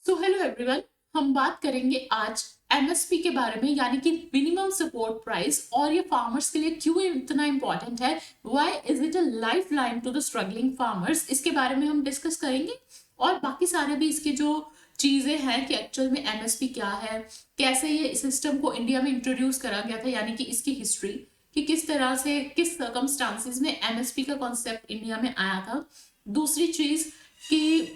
So hello everyone, हम बात करेंगे आज एमएसपी के बारे में, यानी कि मिनिमम सपोर्ट प्राइस, और ये फार्मर्स के लिए क्यों इतना इंपॉर्टेंट है। Why is it a lifeline to the struggling farmers, इसके बारे में हम डिस्कस करेंगे। और बाकी सारे भी इसके जो चीजें हैं कि एक्चुअल में एमएसपी क्या है, कैसे ये सिस्टम को इंडिया में इंट्रोड्यूस करा गया था, यानी कि इसकी हिस्ट्री कि किस तरह से किस सर्कमस्टांसिस में एमएसपी का कॉन्सेप्ट इंडिया में आया था। दूसरी चीज कि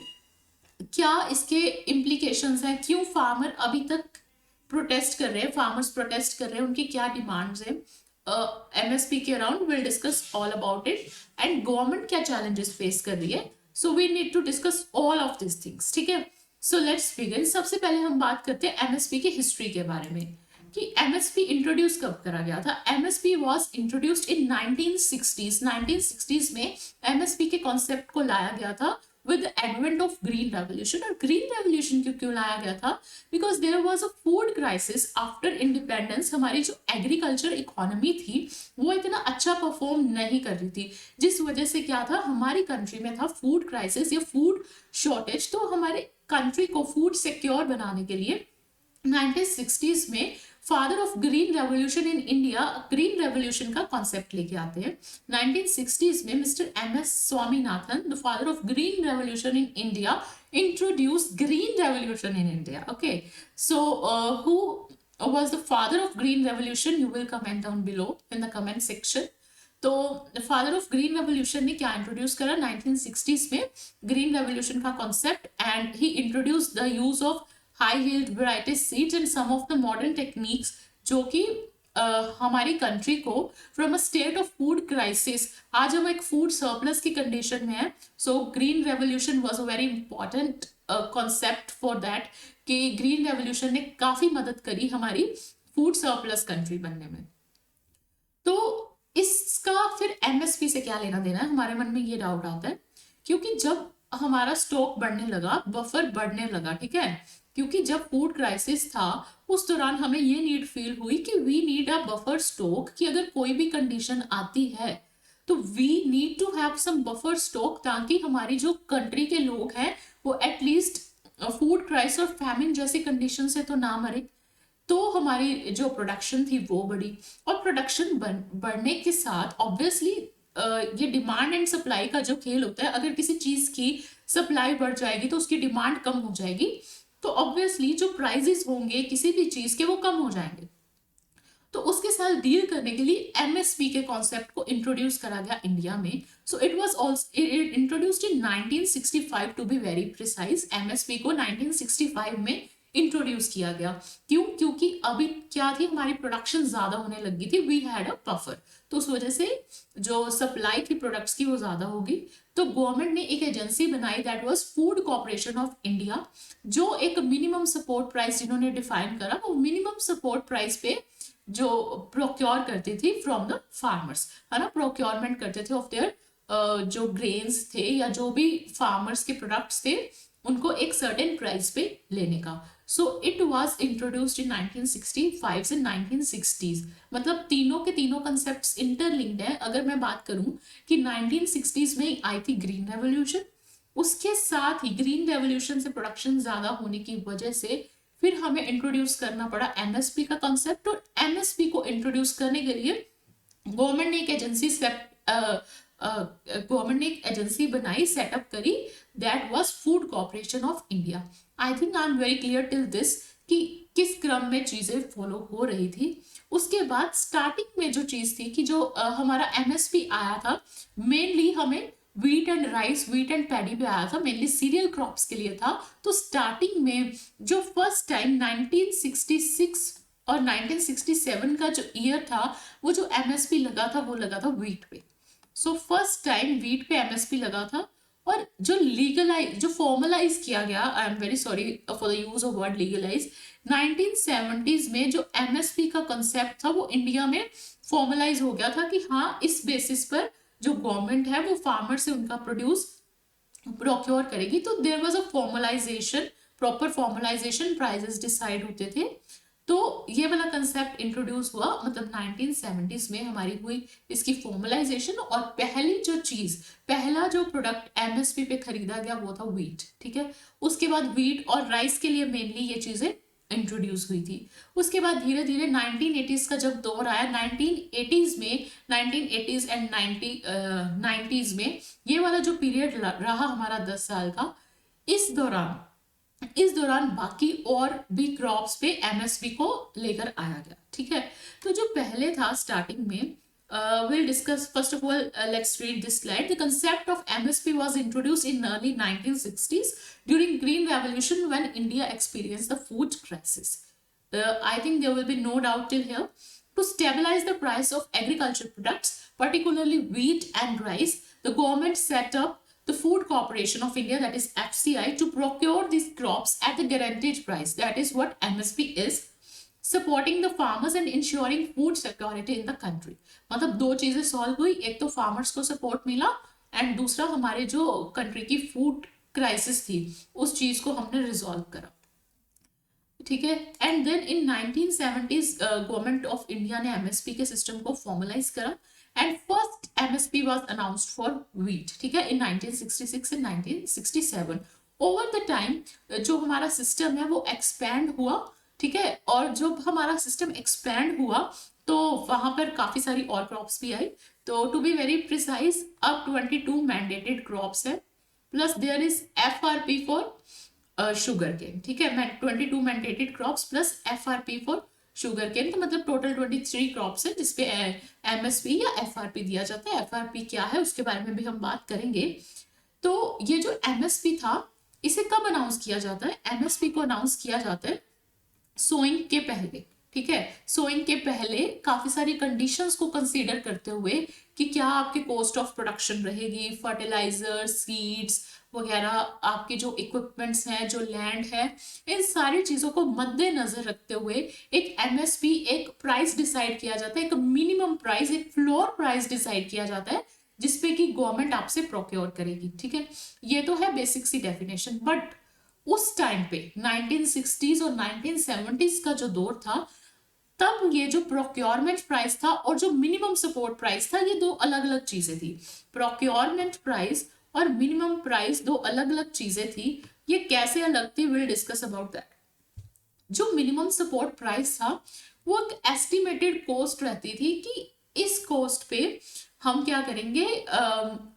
क्या इसके इम्प्लीकेशंस हैं, क्यों फार्मर अभी तक प्रोटेस्ट कर रहे हैं, फार्मर्स प्रोटेस्ट कर रहे हैं, उनकी क्या डिमांड्स हैं एमएसपी के around. Will discuss all about it and government क्या चैलेंजेस फेस कर रही है। So we need to discuss all of this things, ठीक है। So let's begin. सबसे पहले हम बात करते हैं एमएसपी की हिस्ट्री के बारे में कि एमएसपी इंट्रोड्यूस कब करा गया था। MSP was introduced in 1960s। 1960s में एमएसपी के कॉन्सेप्ट को लाया गया था with the advent of green revolution। और green revolution क्यों लाया गया था? because there was a food crisis after independence। हमारी जो एग्रीकल्चर इकोनॉमी थी वो इतना अच्छा परफॉर्म नहीं कर रही थी, जिस वजह से क्या था, हमारी कंट्री में था फूड क्राइसिस या फूड शॉर्टेज। तो हमारे कंट्री को फूड सिक्योर बनाने के लिए 1960s में father of green revolution in India, green revolution का कॉन्सेप्ट लेके आते हैं 1960s में। Mister M S Swaminathan, the father of green revolution in India, introduce green revolution in India. Okay, so who was the father of green revolution? You will comment down below in the comment section। तो father of green revolution ने क्या introduce करा 1960s में? Green revolution का concept, and he introduce the use of high yield variety seeds and some of the modern techniques, जो कि हमारी country को from a state of food crisis, आज हम एक फूड सरप्लस की कंडीशन में है। So green revolution was a very important concept for that, कि ग्रीन रेवोल्यूशन ने काफी मदद करी हमारी फूड सरप्लस कंट्री बनने में। तो इसका फिर एमएसपी से क्या लेना देना है, हमारे मन में ये डाउट आता है। क्योंकि जब हमारा स्टॉक बढ़ने लगा, बफर बढ़ने लगा, ठीक है, क्योंकि जब फूड क्राइसिस था उस दौरान हमें ये नीड फील हुई कि we need a buffer stock, कि अगर कोई भी कंडीशन आती है तो we need to have some buffer stock, ताकि हमारी जो कंट्री के लोग हैं वो एटलीस्ट फूड क्राइसिस और फैमिन जैसी कंडीशन से तो ना मरे। तो हमारी जो प्रोडक्शन थी वो बढ़ी, और प्रोडक्शन बढ़ने के साथ ऑब्वियसली ये डिमांड एंड सप्लाई का जो खेल होता है, अगर किसी चीज की सप्लाई बढ़ जाएगी तो उसकी डिमांड कम हो जाएगी, तो ऑब्वियसली जो प्राइजेस होंगे किसी भी चीज के वो कम हो जाएंगे। तो उसके साथ डील करने के लिए एमएसपी के कॉन्सेप्ट को इंट्रोड्यूस करा गया इंडिया में। So it was also introduced in 1965 to be very precise. MSP को 1965 में इंट्रोड्यूस किया गया। क्यों? क्योंकि अभी क्या थी, हमारी प्रोडक्शन ज्यादा होने लगी थी, वी हैड अ बफर, तो उस वजह से जो सप्लाई थी प्रोडक्ट्स की वो ज्यादा होगी। तो गवर्नमेंट ने एक एजेंसी बनाई, that was food corporation of India, जो एक मिनिमम सपोर्ट प्राइस जिन्होंने डिफाइन करा, वो मिनिमम सपोर्ट प्राइस पे जो प्रोक्योर करती थी फ्रॉम द फार्मर्स, है ना, प्रोक्योरमेंट करते थे ऑफ देयर जो ग्रेन्स थे या जो भी फार्मर्स के प्रोडक्ट्स थे, उनको एक सर्टेन प्राइस पे लेने का। सो इट वाज इंट्रोड्यूस्ड इन 1965 से 1960s। मतलब तीनों के तीनों कंसेप्ट्स इंटरलिंक्ड है। अगर मैं बात करूं कि 1960s में आई थी ग्रीन रेवोल्यूशन, उसके साथ ही ग्रीन रेवोल्यूशन से प्रोडक्शन ज्यादा होने की वजह से फिर हमें इंट्रोड्यूस करना पड़ा एमएसपी का कॉन्सेप्ट। और एमएसपी को इंट्रोड्यूस करने के लिए गवर्नमेंट ने एक एजेंसी बनाई, सेटअप करी, that was food corporation of India. I think I am very clear till this कि किस क्रम में चीजें फॉलो हो रही थी। उसके बाद स्टार्टिंग में जो चीज थी कि जो हमारा एमएसपी आया था, मेनली हमें wheat and rice, wheat and paddy पे आया था, मेनली सीरियल क्रॉप्स के लिए था। तो स्टार्टिंग में जो फर्स्ट टाइम 1966 और 1967 का जो ईयर था, वो जो एमएसपी लगा था वो लगा था व्हीट पे। सो फर्स्ट टाइम व्हीट पे एमएसपी लगा था। और जो लीगलाइज, जो फॉर्मलाइज किया गया, I am very sorry for the use of word legalize, 1970s में जो एमएसपी का कंसेप्ट था वो इंडिया में फॉर्मलाइज हो गया था कि हाँ, इस बेसिस पर जो गवर्नमेंट है वो फार्मर से उनका प्रोड्यूस प्रोक्योर करेगी। तो there was a formalization, proper formalization, prices decide होते थे। तो ये वाला कंसेप्ट इंट्रोड्यूस हुआ, मतलब 1970s में हमारी हुई इसकी फॉर्मलाइजेशन। और पहली जो चीज, पहला जो प्रोडक्ट एमएसपी पे खरीदा गया वो था व्हीट, ठीक है। उसके बाद व्हीट और राइस के लिए मेनली ये चीजें इंट्रोड्यूस हुई थी। उसके बाद धीरे धीरे 1980s का जब दौर आया, 1980s में, 1980s एंड 90s में ये वाला जो पीरियड रहा हमारा 10 साल का, इस दौरान बाकी और भी क्रॉप्स पे एमएसपी को लेकर आया गया, ठीक है। तो जो पहले था स्टार्टिंग में, we'll discuss first of all, let's read this slide. The concept of MSP was introduced in early 1960s during Green Revolution when India experienced the food crisis. I think there will be no doubt till here. To stabilize the price of agricultural products, particularly wheat and rice, the government set up the Food Corporation of India, that is FCI, to procure these crops at the guaranteed price. That is what MSP is. Supporting the farmers and ensuring food security in the country. मतलब दो चीजें solve हुई, एक तो farmers को support मिला and दूसरा हमारे जो कंट्री की फूड क्राइसिस थी उस चीज को हमने रिजॉल्व करा, ठीक है। And then in 1970s government of India ने एमएसपी के सिस्टम को फॉर्मलाइज करा and first MSP was announced for wheat, ठीक है, in 1966 and 1967। Over the time जो हमारा सिस्टम है वो एक्सपैंड हुआ, ठीक है। और जब हमारा सिस्टम एक्सपैंड हुआ तो वहां पर काफी सारी और क्रॉप्स भी आई। तो टू बी वेरी प्रिसाइज, अब 22 मैंडेटेड क्रॉप्स है, plus there is FRP for sugar cane, ठीक है। 22 mandated crops plus FRP for sugar cane, तो मतलब टोटल 23 क्रॉप्स है जिसपे एमएसपी या एफआरपी दिया जाता है। एफआरपी क्या है उसके बारे में भी हम बात करेंगे। तो ये जो एमएसपी था इसे कब अनाउंस किया जाता है? एमएसपी को अनाउंस किया जाता है सोइंग के पहले, ठीक है। सोइंग के पहले काफी सारी कंडीशंस को कंसीडर करते हुए कि क्या आपकी कॉस्ट ऑफ प्रोडक्शन रहेगी, फर्टिलाइजर, सीड्स वगैरह, आपके जो इक्विपमेंट्स हैं, जो लैंड है, इन सारी चीजों को मद्देनजर रखते हुए एक एमएसपी, एक प्राइस डिसाइड किया जाता है, एक मिनिमम प्राइस, एक फ्लोर प्राइस डिसाइड किया जाता है जिसपे कि गवर्नमेंट आपसे प्रोक्योर करेगी, ठीक है। ये तो है बेसिक सी डेफिनेशन। बट उस टाइम पे 1960s और 1970s का जो दौर था, तब ये जो प्रोक्योरमेंट प्राइस था और जो मिनिमम सपोर्ट प्राइस था, ये दो अलग अलग चीजें थी। प्रोक्योरमेंट प्राइस और मिनिमम प्राइस दो अलग अलग चीजें थी। ये कैसे अलग थी, विल डिस्कस अबाउट दैट। जो मिनिमम सपोर्ट प्राइस था वो एक एस्टिमेटेड कॉस्ट रहती थी कि इस कॉस्ट पे हम क्या करेंगे,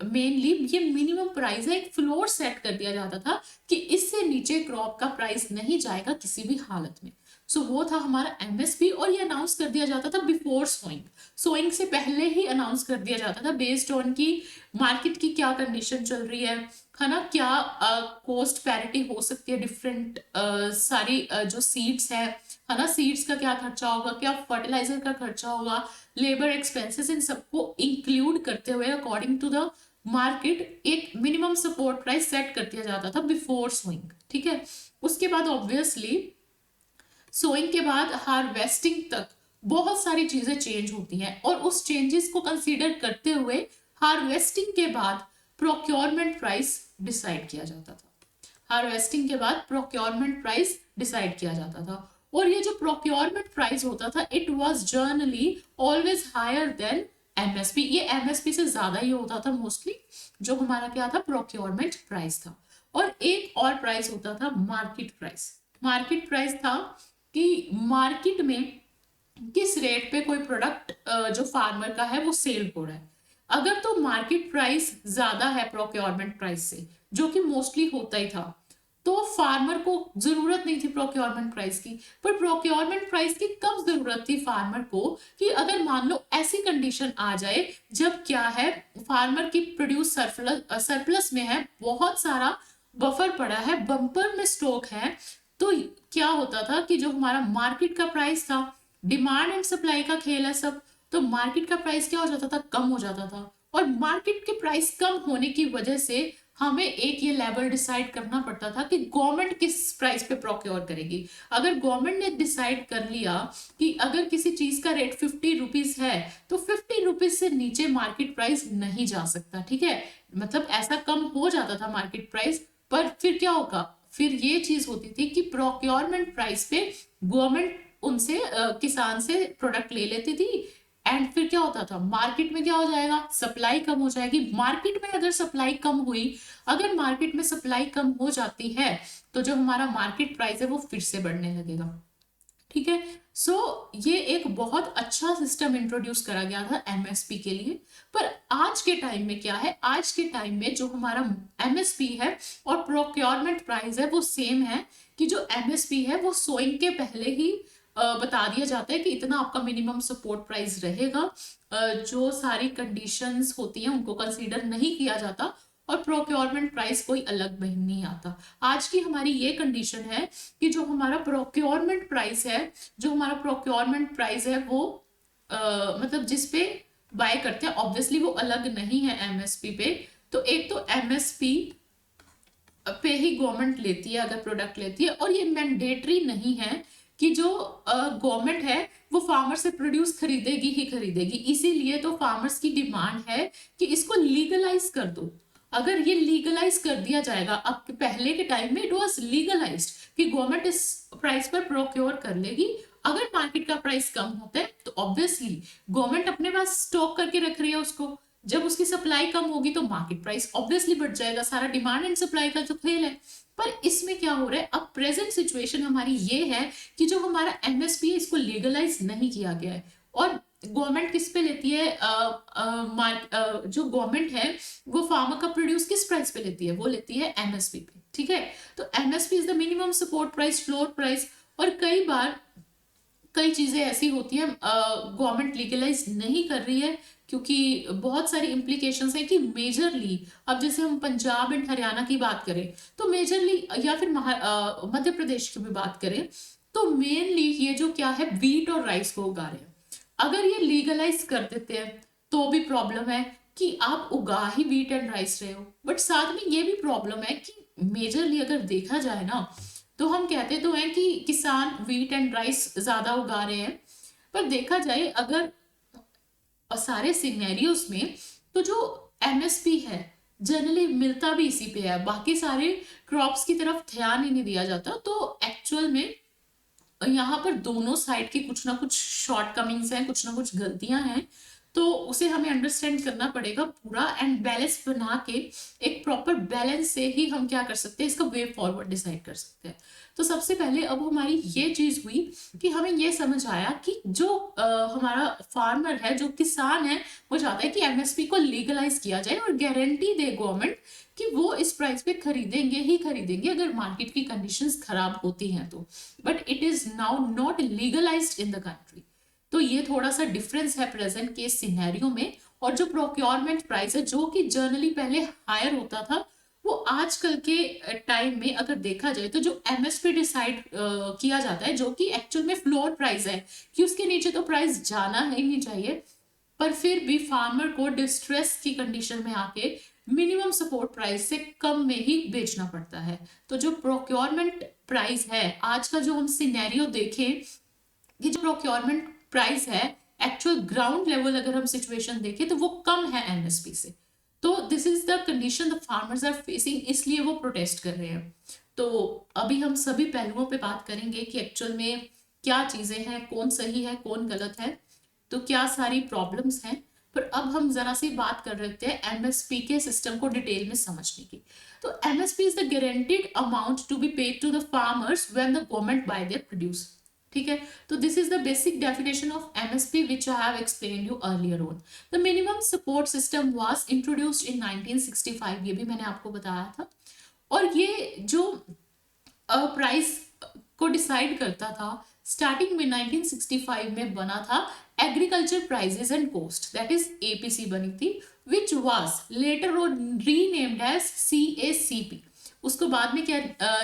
मेनली ये मिनिमम प्राइस है, एक फ्लोर सेट कर दिया जाता था कि इससे नीचे क्रॉप का प्राइस नहीं जाएगा किसी भी हालत में। सो वो था हमारा एमएसपी, और ये अनाउंस कर दिया जाता था बिफोर सोइंग। सोइंग से पहले ही अनाउंस कर दिया जाता था बेस्ड ऑन की मार्केट की क्या कंडीशन चल रही है ना, क्या कॉस्ट पैरिटी हो सकती है डिफरेंट सारी जो सीड्स है ना, सीड्स का क्या खर्चा होगा, क्या फर्टिलाइजर का खर्चा होगा, लेबर एक्सपेंसेस, इन सबको इंक्लूड करते हुए अकॉर्डिंग टू द मार्केट एक मिनिमम सपोर्ट प्राइस सेट कर दिया जाता था बिफोर सोइंग, ठीक है। उसके बाद ऑब्वियसली सोइंग के बाद हार्वेस्टिंग तक बहुत सारी चीजें चेंज होती हैं, और उस चेंजेस को कंसीडर करते हुए हार्वेस्टिंग के बाद प्रोक्योरमेंट प्राइस डिसाइड किया जाता था। हार्वेस्टिंग के बाद प्रोक्योरमेंट प्राइस डिसाइड किया जाता था, और ये जो प्रोक्योरमेंट प्राइस होता था, it was generally always higher than MSP. ये एमएसपी से ज्यादा ही होता था मोस्टली, जो हमारा क्या था, प्रोक्योरमेंट प्राइस था। और एक और प्राइस होता था मार्केट प्राइस। मार्केट प्राइस था कि मार्केट में किस रेट पे कोई प्रोडक्ट जो फार्मर का है वो सेल हो रहा है। अगर तो मार्केट प्राइस ज्यादा है प्रोक्योरमेंट प्राइस से, जो कि मोस्टली होता ही था, तो फार्मर को जरूरत नहीं थी प्रोक्योरमेंट प्राइस की। पर प्रोक्योरमेंट प्राइस की कब जरूरत थी फार्मर को, कि अगर मान लो ऐसी कंडीशन आ जाए जब क्या है, फार्मर की प्रोड्यूस सरप्लस में है, बहुत सारा बफर पड़ा है, बम्पर में स्टॉक है, तो क्या होता था कि जो हमारा मार्केट का प्राइस था, डिमांड एंड सप्लाई का खेल है सब, तो मार्केट का प्राइस क्या हो जाता था, कम हो जाता था। और मार्केट के प्राइस कम होने की वजह से हमें एक ये लेवल डिसाइड करना पड़ता था कि गवर्नमेंट किस प्राइस पे प्रोक्योर करेगी। अगर गवर्नमेंट ने डिसाइड कर लिया कि अगर किसी चीज का रेट 50 रुपीज है, तो 50 रुपीज से नीचे मार्केट प्राइस नहीं जा सकता, ठीक है। मतलब ऐसा कम हो जाता था मार्केट प्राइस, पर फिर क्या होगा, फिर ये चीज होती थी कि प्रोक्योरमेंट प्राइस पे गवर्नमेंट उनसे किसान से प्रोडक्ट ले लेती थी। एंड फिर क्या होता था, मार्केट में क्या हो जाएगा, सप्लाई कम हो जाएगी। मार्केट में अगर सप्लाई कम हुई, अगर मार्केट में सप्लाई कम हो जाती है तो जो हमारा मार्केट प्राइस है वो फिर से बढ़ने लगेगा। ठीक है। सो ये एक बहुत अच्छा सिस्टम इंट्रोड्यूस करा गया था एमएसपी के लिए। पर आज के टाइम में क्या है, आज के टाइम में जो हमारा एमएसपी है और प्रोक्योरमेंट प्राइस है वो सेम है, कि जो एमएसपी है वो सोइंग के पहले ही बता दिया जाता है कि इतना आपका मिनिमम सपोर्ट प्राइस रहेगा। जो सारी कंडीशंस होती हैं उनको कंसीडर नहीं किया जाता, और प्रोक्योरमेंट प्राइस कोई अलग नहीं आता। आज की हमारी ये कंडीशन है कि जो हमारा प्रोक्योरमेंट प्राइस है, जो हमारा प्रोक्योरमेंट प्राइस है वो मतलब जिस पे बाय करते हैं, ऑब्वियसली वो अलग नहीं है एमएसपी पे। तो एक तो एमएसपी पे ही गवर्नमेंट लेती है अगर प्रोडक्ट लेती है, और ये मैंडेटरी नहीं है कि जो गवर्नमेंट है वो फार्मर से प्रोड्यूस खरीदेगी ही खरीदेगी। इसीलिए तो फार्मर्स की डिमांड है कि इसको लीगलाइज कर दो। अगर ये लीगलाइज कर दिया जाएगा, अब पहले के टाइम में इट वाज लीगलाइज्ड कि गवर्नमेंट इस प्राइस पर प्रोक्योर कर लेगी। अगर मार्केट का प्राइस कम होता है तो ऑब्वियसली गवर्नमेंट अपने पास स्टॉक करके रख रही है उसको, जब उसकी सप्लाई कम होगी तो मार्केट प्राइस ऑब्वियसली बढ़ जाएगा। सारा डिमांड एंड सप्लाई का जो खेल है। पर इसमें क्या हो रहा है, अब प्रेजेंट सिचुएशन हमारी ये है कि जो हमारा एमएसपी है इसको लीगलाइज नहीं किया गया है, और गवर्नमेंट किस पे लेती है, जो गवर्नमेंट है वो फार्मर का प्रोड्यूस किस प्राइस पे लेती है, वो लेती है एमएसपी पे। ठीक है। तो MSP is the minimum support price, floor price. और कई बार कई चीजें ऐसी होती हैं गवर्नमेंट लीगलाइज नहीं कर रही है, क्योंकि बहुत सारी इम्प्लीकेशंस है कि मेजरली, अब जैसे हम पंजाब एंड हरियाणा की बात करें तो मेजरली, या फिर मध्य प्रदेश की भी बात करें तो मेनली ये जो क्या है, वीट और राइस को उगा रहे हैं। अगर ये लीगलाइज कर देते हैं तो भी प्रॉब्लम है कि आप उगा ही वीट एंड राइस रहे हो, बट साथ में ये भी प्रॉब्लम है कि मेजरली अगर देखा जाए ना तो हम कहते तो हैं कि किसान वीट एंड राइस ज्यादा उगा रहे हैं, पर देखा जाए अगर सारे सिनेरियोज में तो जो एमएसपी है जनरली मिलता भी इसी पे है, बाकी सारे क्रॉप्स की तरफ ध्यान ही नहीं दिया जाता। तो एक्चुअल में यहाँ पर दोनों साइड की कुछ ना कुछ शॉर्ट कमिंग्स हैं, कुछ ना कुछ गलतियां हैं, तो उसे हमें अंडरस्टैंड करना पड़ेगा पूरा, एंड बैलेंस बना के एक प्रॉपर बैलेंस से ही हम क्या कर सकते हैं, इसका वे फॉरवर्ड डिसाइड कर सकते हैं। तो सबसे पहले अब हमारी ये चीज हुई कि हमें ये समझ आया कि जो हमारा फार्मर है, जो किसान है, वो चाहता है कि एमएसपी को लीगलाइज किया जाए और गारंटी दे गवर्नमेंट कि वो इस प्राइस पे खरीदेंगे ही खरीदेंगे अगर मार्केट की कंडीशंस खराब होती हैं तो। But it is now not legalised in the country. तो ये थोड़ा सा डिफरेंस है प्रेजेंट के सिनेरियो में। और जो प्रोक्योरमेंट प्राइस है जो कि जनरली पहले हायर होता था, वो आजकल के टाइम में अगर देखा जाए तो जो एमएसपी डिसाइड किया जाता है, जो कि एक्चुअल में फ्लोर प्राइस है कि उसके नीचे तो प्राइस जाना ही नहीं चाहिए, पर फिर भी फार्मर को डिस्ट्रेस की कंडीशन में आके मिनिमम सपोर्ट प्राइस से कम में ही बेचना पड़ता है। तो जो प्रोक्योरमेंट प्राइस है आज का, जो हम सिनेरियो देखें कि जो प्रोक्योरमेंट प्राइस है एक्चुअल ग्राउंड लेवल अगर हम सिचुएशन देखें तो वो कम है एमएसपी से। तो this is the condition the farmers are facing, इसलिए वो प्रोटेस्ट कर रहे हैं। तो अभी हम सभी पहलुओं पे बात करेंगे कि एक्चुअल में क्या चीजें हैं, कौन सही है कौन गलत है, तो क्या सारी प्रॉब्लम्स हैं। पर अब हम जरा सी बात कर रहे थे एमएसपी के सिस्टम को डिटेल में समझने की। तो MSP is the guaranteed amount to be paid to the farmers when the government buy their produce. ठीक है। तो this is the basic definition of MSP which I have explained you earlier on. The minimum support system was introduced in 1965, ये भी मैंने आपको बताया था। और ये जो प्राइस को डिसाइड करता था स्टार्टिंग में 1965 में बना था agriculture prices and cost, that is APC बनी थी, which was later renamed as CACP. उसको बाद में क्या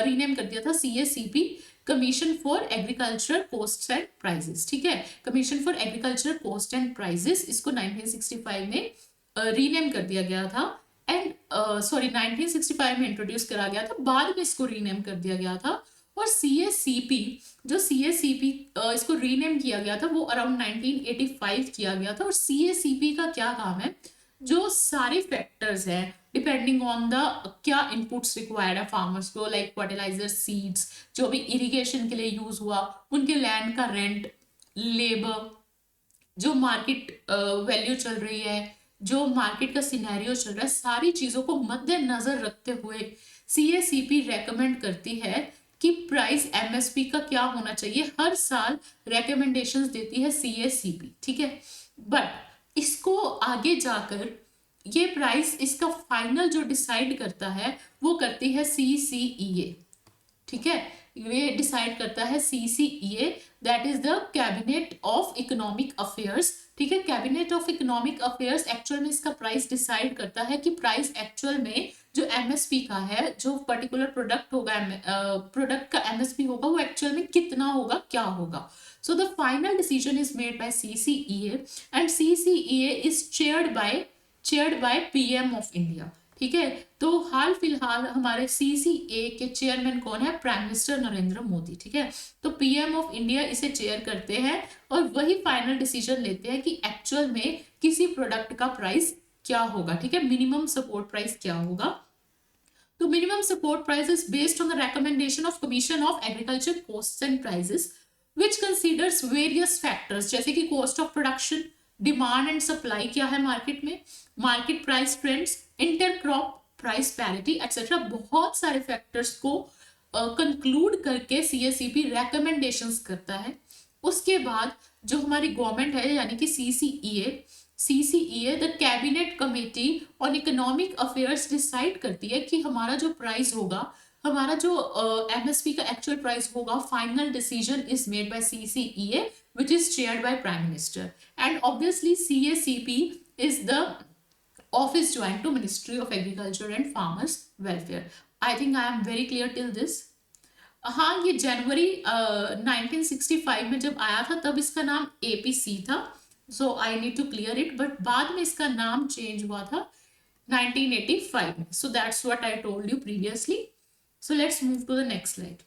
रीनेम कर दिया था, CACP, commission for agriculture cost and prices. ठीक है, commission for agriculture cost and prices, इसको 1965 में रीनेम कर दिया गया था। एंड 1965 में इंट्रोड्यूस करा गया था, बाद में इसको रीनेम कर दिया गया था। और सीएसीपी, जो सीएसीपी इसको रीनेम किया गया था वो अराउंड 1985 किया गया था। और सीएसीपी का क्या काम है, जो सारे फैक्टर्स हैं डिपेंडिंग ऑन द क्या इनपुट्स रिक्वायर्ड है फार्मर्स को, लाइक फर्टिलाइजर, सीड्स, जो भी इरिगेशन के लिए यूज हुआ, उनके लैंड का रेंट, लेबर, जो मार्केट वैल्यू चल रही है, जो मार्केट का सिनेरियो चल रहा है, सारी चीजों को मद्देनजर रखते हुए सीएसीपी रेकमेंड करती है कि प्राइस एमएसपी का क्या होना चाहिए। हर साल रेकमेंडेशंस देती है सीएसीपी, ठीक है। बट इसको आगे जाकर ये प्राइस, इसका फाइनल जो डिसाइड करता है वो करती है सीसीईए, ठीक है। ये डिसाइड करता है CCEA, that is the cabinet of economic affairs, ठीक है। Cabinet of economic affairs actual में इसका प्राइस डिसाइड करता है कि प्राइस एक्चुअल में जो एमएसपी का है, जो पर्टिकुलर प्रोडक्ट होगा, प्रोडक्ट का एमएसपी होगा, वो एक्चुअल में कितना होगा, क्या होगा। So the final decision is made by CCEA and CCEA is chaired by PM of India, ठीक है। तो हाल फिलहाल हमारे सीसीए के चेयरमैन कौन है? प्राइम मिनिस्टर नरेंद्र मोदी, ठीक है। तो पीएम ऑफ इंडिया इसे चेयर करते हैं और वही फाइनल डिसीजन लेते हैं कि एक्चुअल में किसी प्रोडक्ट का प्राइस क्या होगा, ठीक है, मिनिमम सपोर्ट प्राइस क्या होगा। तो minimum support price is based on the recommendation of commission of agriculture costs and prices which considers various factors, जैसे कि cost of production, demand and supply क्या है मार्केट में, market price trends, intercrop price parity etcetera, बहुत सारे factors को conclude करके सीएसईपी recommendations करता है। उसके बाद जो हमारी गवर्नमेंट है यानी कि CCEA the cabinet committee on economic affairs decide करती है कि हमारा जो प्राइस होगा, हमारा जो एमएसपी का एक्चुअल प्राइस होगा, final decision is made by CCEA which is chaired by Prime Minister, and obviously CACP is the office joined to Ministry of Agriculture and Farmers Welfare. I think I am very clear till this. हाँ, ये जनवरी 1965 में जब आया था तब इसका नाम APC था, so I need to clear it, but बाद में इसका नाम चेंज हुआ था 1985 में, so that's what I told you previously. So let's move to the next slide.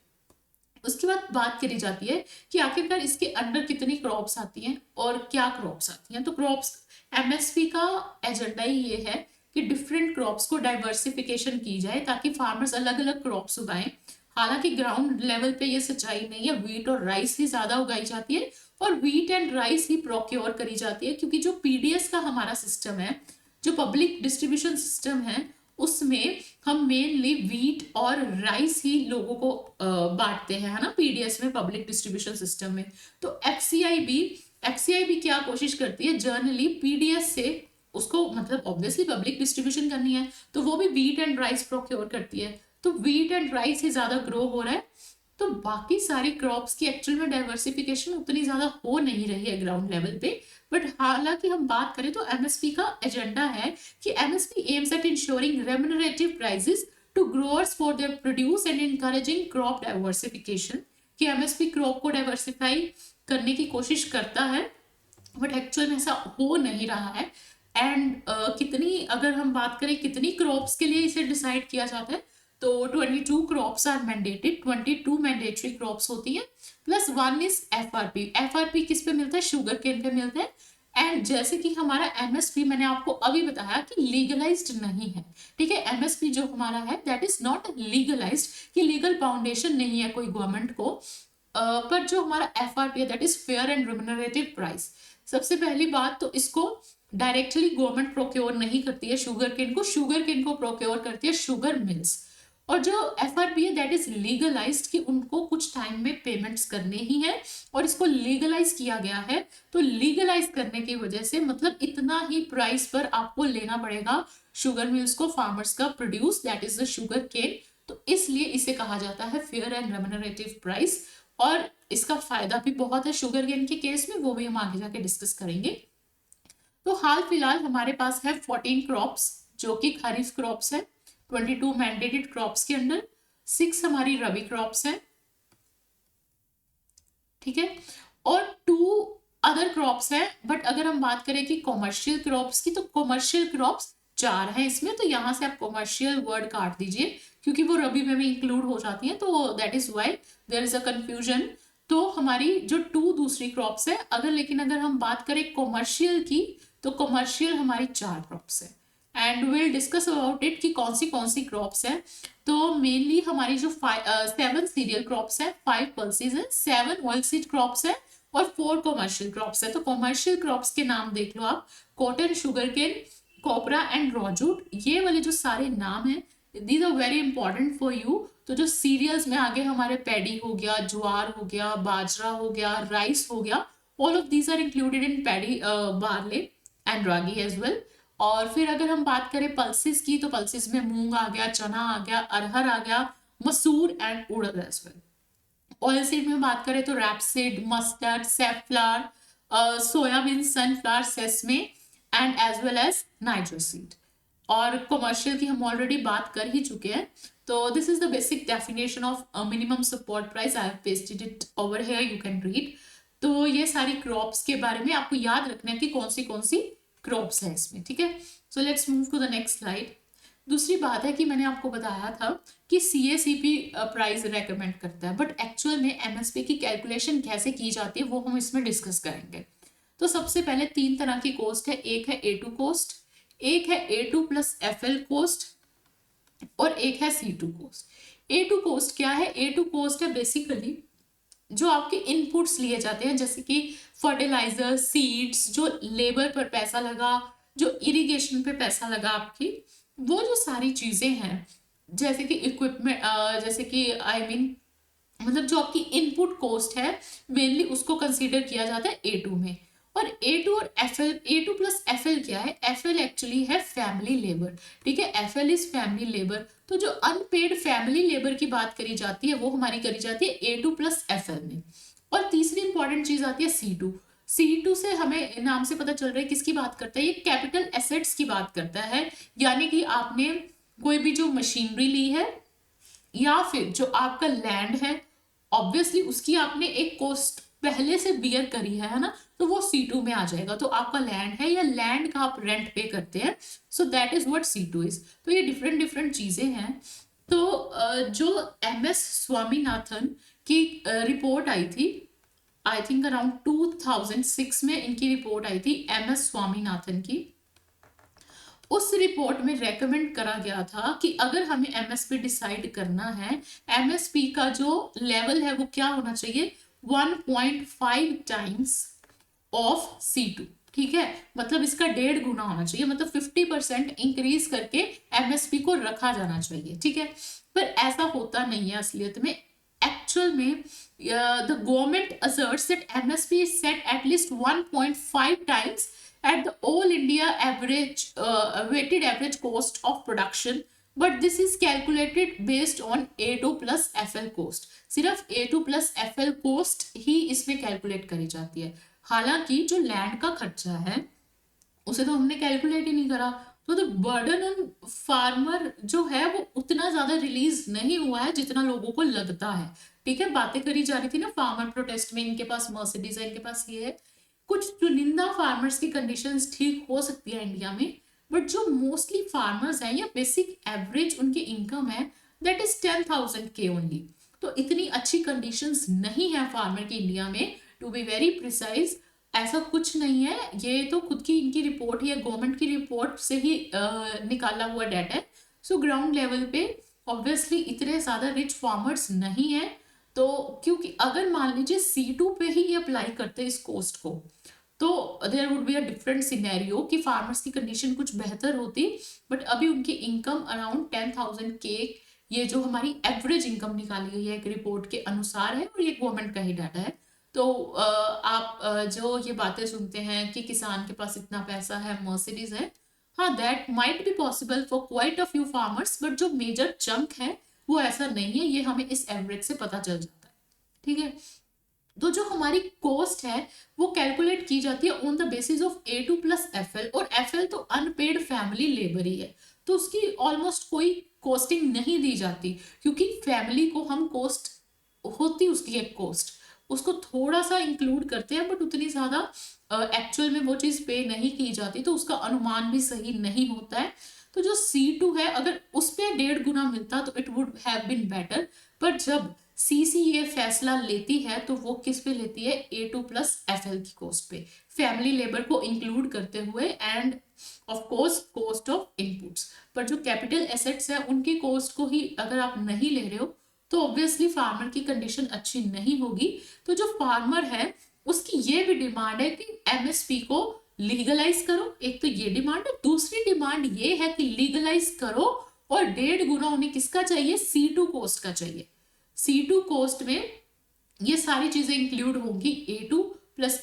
उसके बाद बात करी जाती है कि आखिरकार इसके अंडर कितनी क्रॉप्स आती हैं और क्या क्रॉप्स आती हैं। तो क्रॉप्स, एमएसपी का एजेंडा ही ये है कि डिफरेंट क्रॉप्स को डाइवर्सिफिकेशन की जाए ताकि फार्मर्स अलग अलग क्रॉप्स उगाएं। हालांकि ग्राउंड लेवल पे ये सच्चाई नहीं है, वीट और राइस ही ज्यादा उगाई जाती है और wheat and rice he procure करी जाती है, क्योंकि जो पीडीएस का हमारा सिस्टम है, जो पब्लिक डिस्ट्रीब्यूशन सिस्टम है, उसमें हम मेनली वीट और राइस ही लोगों को बांटते हैं, है ना, पीडीएस में, पब्लिक डिस्ट्रीब्यूशन सिस्टम में। तो एफसीआई भी क्या कोशिश करती है, जर्नली पीडीएस से उसको, मतलब ऑब्वियसली पब्लिक डिस्ट्रीब्यूशन करनी है, तो वो भी वीट एंड राइस प्रोक्योर करती है। तो वीट एंड राइस ही ज्यादा ग्रो हो रहा है, तो बाकी सारी क्रॉप्स की एक्चुअल में डाइवर्सिफिकेशन उतनी ज्यादा हो नहीं रही है ग्राउंड लेवल पे। बट हालांकि हम बात करें तो एमएसपी का एजेंडा है कि MSP aims at ensuring remunerative prices to growers for their produce and encouraging crop diversification, कि एमएसपी क्रॉप को डाइवर्सिफाई करने की कोशिश करता है, बट एक्चुअल में ऐसा हो नहीं रहा है। एंड कितनी, अगर हम बात करें कितनी क्रॉप्स के लिए इसे डिसाइड किया जाता है, तो 22 crops are mandated, 22 mandatory crops होती है, प्लस 1 इज एफआरपी। एफआरपी किस पे मिलता है? शुगर केन पे मिलता है। एंड जैसे कि हमारा एमएसपी, मैंने आपको अभी बताया कि लीगलाइज्ड नहीं है, ठीक है। एमएसपी जो हमारा है दैट इज नॉट लीगलाइज्ड, कि लीगल फाउंडेशन नहीं है कोई गवर्नमेंट को, पर जो हमारा एफआरपी है that is fair and remunerative price. सबसे पहली बात तो इसको डायरेक्टली गवर्नमेंट प्रोक्योर नहीं करती है शुगर केन को प्रोक्योर करती है शुगर मिल्स। और जो एफआरपी है दैट इज लीगलाइज्ड, कि उनको कुछ टाइम में पेमेंट्स करने ही है, और इसको लीगलाइज किया गया है। तो लीगलाइज करने की वजह से मतलब इतना ही प्राइस पर आपको लेना पड़ेगा शुगर मिल्स को, फार्मर्स का produce, that is the sugar cane. तो इसलिए इसे कहा जाता है फेयर एंड रेम्यूनरेटिव प्राइस, और इसका फायदा भी बहुत है शुगर केन के केस में, वो भी हम आगे जाके डिस्कस करेंगे। तो हाल फिलहाल हमारे पास है 14 क्रॉप्स जो कि खरीफ क्रॉप्स है, 22 मैंडेटेड क्रॉप्स के अंदर 6 हमारी रबी क्रॉप्स है, ठीक है, और 2 अदर क्रॉप्स है। बट अगर हम बात करें कि कॉमर्शियल क्रॉप्स की, तो कॉमर्शियल क्रॉप्स 4 है इसमें, तो यहां से आप कॉमर्शियल वर्ड काट दीजिए क्योंकि वो रबी में भी इंक्लूड हो जाती है, तो that is why there is a confusion. तो हमारी जो 2 दूसरी क्रॉप्स है, लेकिन अगर हम बात करें कॉमर्शियल की, तो कमर्शियल हमारी 4 क्रॉप्स है and will discuss about it कि कौन सी क्रॉप्स है। तो मेनली हमारी जो 7 सीरियल क्रॉप्स है, 5 पल्सेस है, 7 ऑयल सीड क्रॉप्स है और 4 कमर्शियल क्रॉप्स है। तो कमर्शियल क्रॉप्स के नाम देख लो आप, कॉटन, शुगर केन, कोपरा एंड रॉजूट, ये वाले जो सारे नाम हैं these are very important for you. तो जो सीरियल्स में आगे हमारे पैडी हो गया, ज्वार हो गया, बाजरा हो गया, राइस हो गया, all of these are included in paddy, barley and ragi as well. और फिर अगर हम बात करें पल्सेस की, तो पल्सेस में मूंग आ गया, चना आ गया, अरहर आ गया, masoor and urad as well. Oil seed में बात करें तो rapeseed, mustard, safflower, soyabean, sunflower, sesame and as well as nitro seed. और कमर्शियल की हम ऑलरेडी बात कर ही चुके हैं। तो this is the basic definition of minimum support price. I have pasted it over here, you can read. तो ये सारी क्रॉप्स के बारे में आपको याद रखना है कि कौन सी क्रॉप्स है इसमें, ठीक है। So let's move to the next slide. दूसरी बात है कि मैंने आपको बताया था कि CACP प्राइस रेकमेंड करता है, बट एक्चुअल में MSP की कैलकुलेशन कैसे की जाती है वो हम इसमें डिस्कस करेंगे। तो सबसे पहले 3 तरह की कॉस्ट है, एक है A2 कॉस्ट, एक है A2 प्लस FL कॉस्ट और एक है C2 कॉस्ट। A2 कॉस्ट क्या है? A2 कॉस्ट है बेसिकली जो आपके इनपुट्स लिए जाते हैं, जैसे कि फर्टिलाइजर, सीड्स, जो लेबर पर पैसा लगा, जो इरिगेशन पे पैसा लगा आपकी, वो जो सारी चीजें हैं, जैसे कि इक्विपमेंट, जैसे कि आई मीन मतलब जो आपकी इनपुट कॉस्ट है मेनली उसको कंसीडर किया जाता है A2 में। और A2 और FL, A2 प्लस FL क्या है? FL एक्चुअली है फैमिली लेबर, ठीक है। FL is family labour. तो जो अनपेड फैमिली लेबर की बात करी जाती है वो हमारी करी जाती है A2 प्लस FL में। और तीसरी इंपॉर्टेंट चीज आती है C2। C2 से हमें नाम से पता चल रहा है किसकी बात करता है, ये कैपिटल एसेट्स की बात करता है। यानी कि आपने कोई भी जो मशीनरी ली है या फिर जो आपका लैंड है, ऑब्वियसली उसकी आपने एक कॉस्ट पहले से बियर करी है ना, तो वो C2 में आ जाएगा। तो आपका लैंड है या लैंड का आप रेंट पे करते हैं, so that is what C2 is. तो ये डिफरेंट डिफरेंट चीजें हैं। तो जो MS स्वामीनाथन की रिपोर्ट आई थी, आई थिंक अराउंड 2006 में इनकी रिपोर्ट आई थी MS स्वामीनाथन की। उस रिपोर्ट में रेकमेंड करा गया था कि अगर हमें MSP डिसाइड करना है, MSP का जो लेवल है वो क्या होना चाहिए, 1.5 टाइम्स ऑफ C2, ठीक है। मतलब इसका 1.5 गुना होना चाहिए, मतलब 50% इंक्रीज करके MSP को रखा जाना चाहिए, ठीक है। पर ऐसा होता नहीं है असलियत में। एक्चुअल में the government asserts that MSP is set at least 1.5 times at the all India average weighted average cost of production, but this is calculated based on A2 plus FL cost। सिर्फ A2 plus FL cost ही इसमें calculate करी जाती है। हालांकि जो land का खर्चा है उसे तो हमने कैलकुलेट ही नहीं करा। तो द बर्डन ऑन फार्मर जो है वो उतना ज्यादा रिलीज नहीं हुआ है जितना लोगों को लगता है, ठीक है। बातें करी जा रही थी ना फार्मर प्रोटेस्ट में, इनके पास मर्सिडीज है, इनके पास ये है। कुछ चुनिंदा फार्मर्स की कंडीशंस ठीक हो सकती है इंडिया में, बट जो मोस्टली फार्मर्स हैं या बेसिक एवरेज उनकी इनकम है दैट इज 10,000 के ओनली। तो इतनी अच्छी कंडीशंस नहीं है फार्मर की इंडिया में, टू बी वेरी प्रिसाइज। ऐसा कुछ नहीं है, ये तो खुद की इनकी रिपोर्ट या गवर्नमेंट की रिपोर्ट से ही निकाला हुआ डाटा है। सो ग्राउंड लेवल पे ऑब्वियसली इतने ज्यादा रिच फार्मर्स नहीं है। तो क्योंकि अगर मान लीजिए C2 पे ही ये अप्लाई करते हैं इस कोस्ट को, तो there would be a different scenario कि फार्मर्स की कंडीशन कुछ बेहतर होती। बट अभी उनकी इनकम अराउंड 10,000 के, ये जो हमारी एवरेज इनकम निकाली गई है एक रिपोर्ट के अनुसार है, और ये गवर्नमेंट का ही डाटा है। तो आप जो ये बातें सुनते हैं कि किसान के पास इतना पैसा है, मर्सिडीज है, हाँ that might be possible for quite a few farmers, but जो मेजर चंक है वो ऐसा नहीं है। ये हमें इस एवरेज से पता चल जाता है, ठीक है। तो जो हमारी कॉस्ट है वो कैलकुलेट की जाती है on the basis of A2 plus FL, और FL तो अनपेड फैमिली लेबर ही है, तो उसकी ऑलमोस्ट कोई कॉस्टिंग नहीं दी जाती, क्योंकि फैमिली को हम कॉस्ट होती उसकी एक कॉस्ट उसको थोड़ा सा इंक्लूड करते हैं, बट उतनी ज्यादा एक्चुअल में वो चीज पे नहीं की जाती, तो उसका अनुमान भी सही नहीं होता है। तो जो C2 है अगर उस पे 1.5 गुना मिलता तो it would have been better, पर जब सीसीए फैसला लेती है तो वो किस पे लेती है, A2 प्लस FL की कॉस्ट पे, फैमिली लेबर को इंक्लूड करते हुए end of course cost of inputs. पर जो कैपिटल एसेट्स है उनकी कॉस्ट को ही अगर आप नहीं ले रहे हो तो ऑब्वियसली फार्मर की कंडीशन अच्छी नहीं होगी। तो जो फार्मर है उसकी ये भी डिमांड है कि एमएसपी को लीगलाइज करो, एक तो ये डिमांड है। दूसरी डिमांड ये है कि लीगलाइज करो और 1.5 गुना उन्हें किसका चाहिए, C2 कॉस्ट का चाहिए। C2 कॉस्ट में ये सारी चीजें इंक्लूड होंगी, A2 प्लस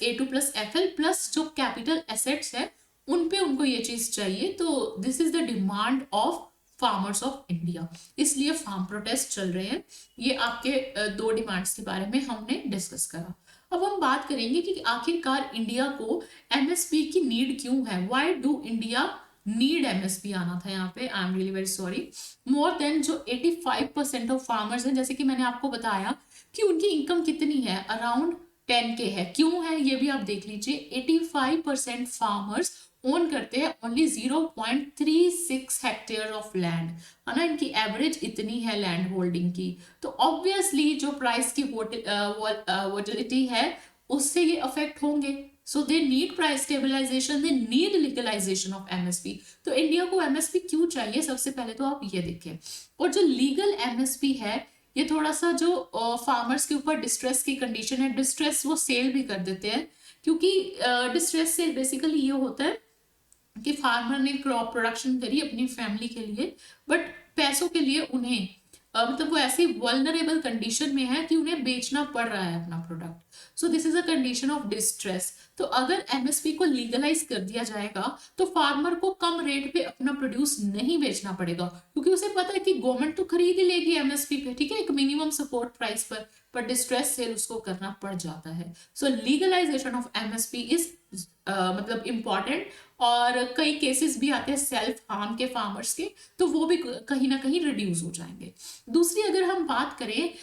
FL प्लस जो कैपिटल एसेट्स है उन पे उनको ये चीज चाहिए। तो this is the demand of farmers of India, इसलिए फार्म प्रोटेस्ट चल रहे हैं। ये आपके दो डिमांड्स के बारे में हमने डिस्कस करा। अब हम बात करेंगे कि आखिरकार इंडिया को एमएसपी की नीड क्यों है, why do India need MSP आना था यहाँ पे, I am really very sorry. More than जो 85% ऑफ फार्मर्स हैं, जैसे कि मैंने आपको बताया कि उनकी इनकम कितनी है, अराउंड 10K है। क्यों है ये भी आप देख लीजिए, 85% फार्मर्स ओन करते हैं ओनली 0.36 हेक्टेयर ऑफ लैंड, है ना, इनकी एवरेज इतनी है लैंड होल्डिंग की। तो ऑब्वियसली जो प्राइस की वोटिलिटी है उससे ये अफेक्ट होंगे। So they need price stabilization, they need legalization of MSP. तो इंडिया को एमएसपी क्यों चाहिए, सबसे पहले तो आप ये देखें। और जो लीगल एमएसपी है ये थोड़ा सा जो फार्मर्स के ऊपर डिस्ट्रेस की कंडीशन है, डिस्ट्रेस वो सेल भी कर देते हैं, क्योंकि डिस्ट्रेस सेल बेसिकली ये होता है कि फार्मर ने क्रॉप प्रोडक्शन करी अपनी फैमिली के लिए, बट पैसों के लिए उन्हें मतलब वो ऐसी वल्नरेबल कंडीशन में है कि उन्हें बेचना पड़ रहा है अपना product. So this is a condition of distress. तो अगर एमएसपी को लीगलाइज कर दिया जाएगा तो फार्मर को कम रेट पे अपना प्रोड्यूस नहीं बेचना पड़ेगा, क्योंकि उसे पता है कि गवर्नमेंट तो खरीद ही लेगी एमएसपी पे, ठीक है, एक मिनिमम सपोर्ट प्राइस पर डिस्ट्रेस सेल उसको करना पड़ जाता है। सो लीगलाइजेशन ऑफ एमएसपी इज मतलब इम्पॉर्टेंट। और कई केसेस भी आते हैं सेल्फ हार्म के फार्मर्स के, तो वो भी कहीं ना कहीं रिड्यूस हो जाएंगे। दूसरी अगर हम बात करें